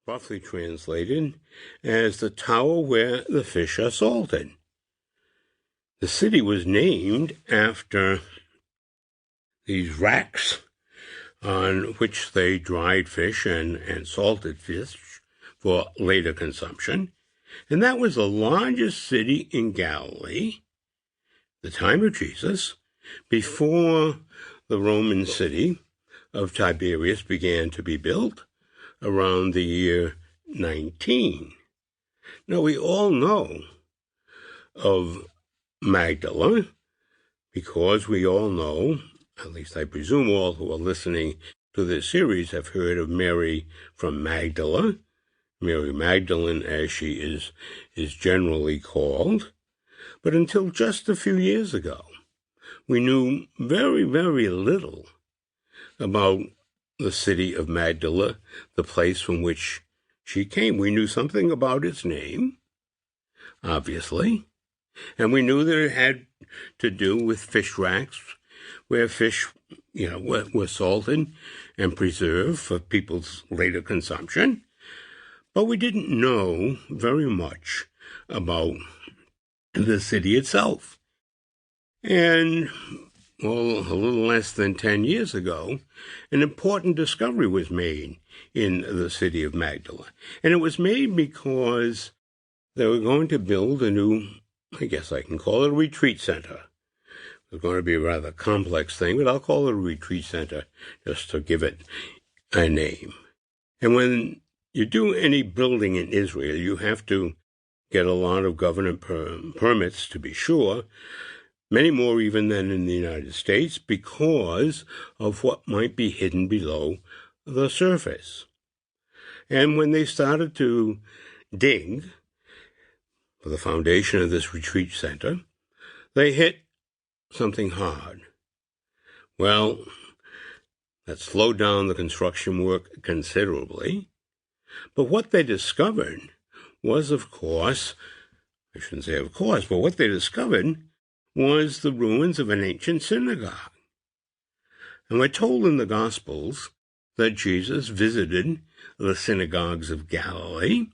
roughly translated as the tower where the fish are salted. The city was named after these racks on which they dried fish and salted fish for later consumption. And that was the largest city in Galilee, the time of Jesus, before the Roman city of Tiberias began to be built around the year 19. Now, we all know of Magdala because we all know, at least I presume all who are listening to this series have heard of Mary from Magdala, Mary Magdalene as she is generally called. But until just a few years ago, we knew very, very little about the city of Magdala, the place from which she came. We knew something about its name, obviously, and we knew that it had to do with fish racks where fish, were salted and preserved for people's later consumption. But we didn't know very much about the city itself. And, a little less than 10 years ago, an important discovery was made in the city of Magdala. And it was made because they were going to build a new, I guess I can call it a retreat center. It's going to be a rather complex thing, but I'll call it a retreat center just to give it a name. And when you do any building in Israel, you have to get a lot of government permits, to be sure, many more even than in the United States, because of what might be hidden below the surface. And when they started to dig for the foundation of this retreat center, they hit something hard. Well, that slowed down the construction work considerably. But what they discovered was, of course, I shouldn't say of course, but what they discovered was the ruins of an ancient synagogue. And we're told in the Gospels that Jesus visited the synagogues of Galilee,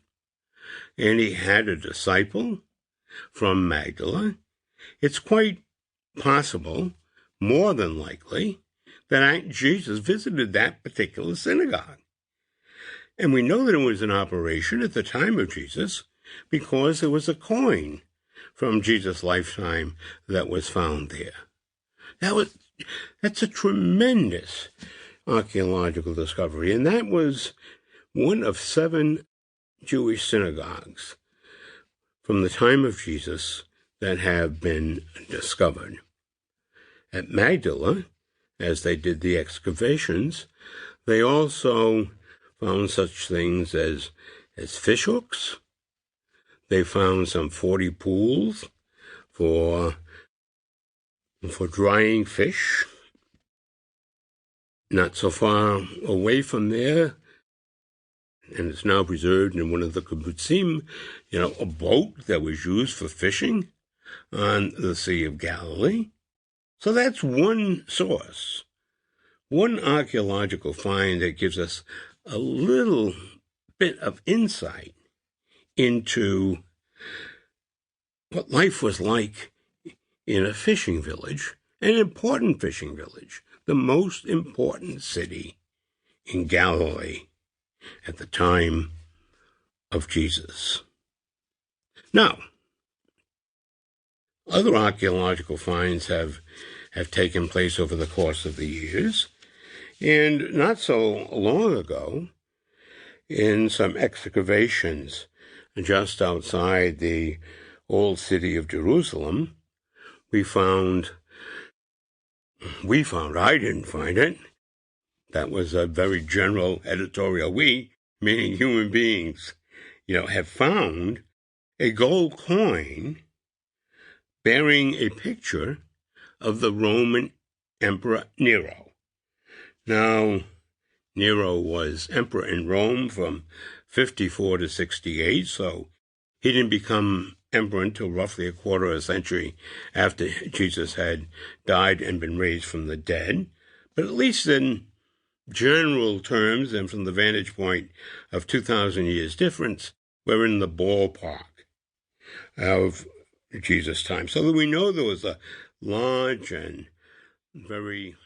and he had a disciple from Magdala. It's quite possible, more than likely, that Jesus visited that particular synagogue. And we know that it was in operation at the time of Jesus because there was a coin from Jesus' lifetime that was found there. That's a tremendous archaeological discovery, and that was one of 7 Jewish synagogues from the time of Jesus that have been discovered. At Magdala, as they did the excavations, they also found such things as fish hooks. They found some 40 pools for drying fish. Not so far away from there, and it's now preserved in one of the kibbutzim, a boat that was used for fishing on the Sea of Galilee. So that's one source, one archaeological find that gives us a little bit of insight into what life was like in a fishing village, an important fishing village, the most important city in Galilee at the time of Jesus. Now, other archaeological finds have taken place over the course of the years, and not so long ago, in some excavations just outside the old city of Jerusalem, I didn't find it. That was a very general editorial. We, meaning human beings, have found a gold coin bearing a picture of the Roman Emperor Nero. Now, Nero was emperor in Rome from 54 to 68, so he didn't become emperor until roughly a quarter of a century after Jesus had died and been raised from the dead. But at least in general terms and from the vantage point of 2,000 years difference, we're in the ballpark of Jesus' time. So that we know there was a large and very